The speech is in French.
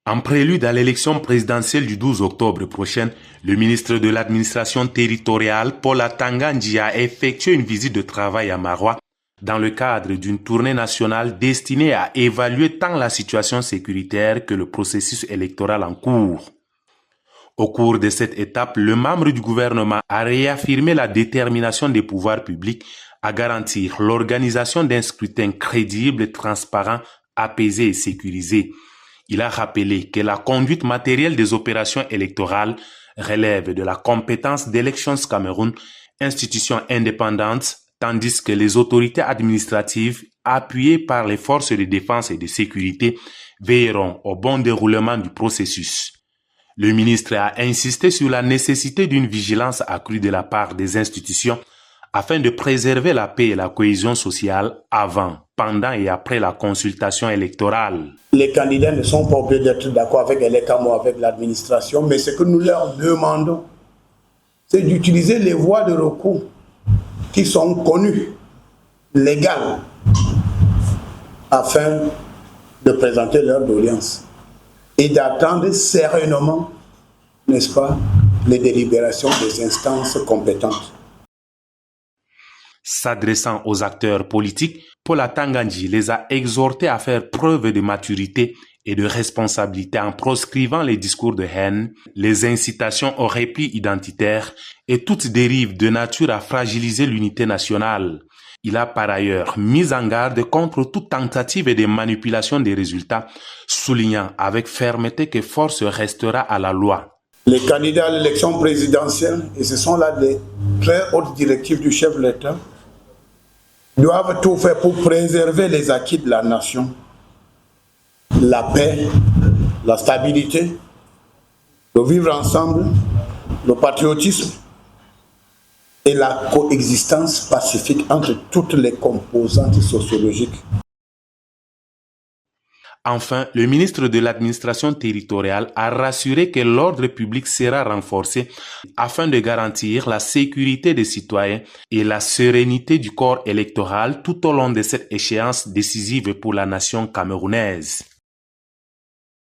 En prélude à l'élection présidentielle du 12 octobre prochain, le ministre de l'administration territoriale, Paul Atanga Nji, a effectué une visite de travail à Maroua dans le cadre d'une tournée nationale destinée à évaluer tant la situation sécuritaire que le processus électoral en cours. Au cours de cette étape, le membre du gouvernement a réaffirmé la détermination des pouvoirs publics à garantir l'organisation d'un scrutin crédible, transparent, apaisé et sécurisé. Il a rappelé que la conduite matérielle des opérations électorales relève de la compétence d'Elections Cameroun, institution indépendante, tandis que les autorités administratives, appuyées par les forces de défense et de sécurité, veilleront au bon déroulement du processus. Le ministre a insisté sur la nécessité d'une vigilance accrue de la part des institutions afin de préserver la paix et la cohésion sociale avant, pendant et après la consultation électorale. Les candidats ne sont pas obligés d'être d'accord avec l'ECAM ou avec l'administration, mais ce que nous leur demandons, c'est d'utiliser les voies de recours qui sont connues, légales, afin de présenter leur doléance et d'attendre sereinement, n'est-ce pas, les délibérations des instances compétentes. S'adressant aux acteurs politiques, Paul Atanga Nji les a exhortés à faire preuve de maturité et de responsabilité en proscrivant les discours de haine, les incitations au repli identitaire et toute dérive de nature à fragiliser l'unité nationale. Il a par ailleurs mis en garde contre toute tentative de manipulation des résultats, soulignant avec fermeté que force restera à la loi. Les candidats à l'élection présidentielle, et ce sont là des très hautes directives du chef de l'État, doivent tout faire pour préserver les acquis de la nation, la paix, la stabilité, le vivre ensemble, le patriotisme et la coexistence pacifique entre toutes les composantes sociologiques. Enfin, le ministre de l'administration territoriale a rassuré que l'ordre public sera renforcé afin de garantir la sécurité des citoyens et la sérénité du corps électoral tout au long de cette échéance décisive pour la nation camerounaise.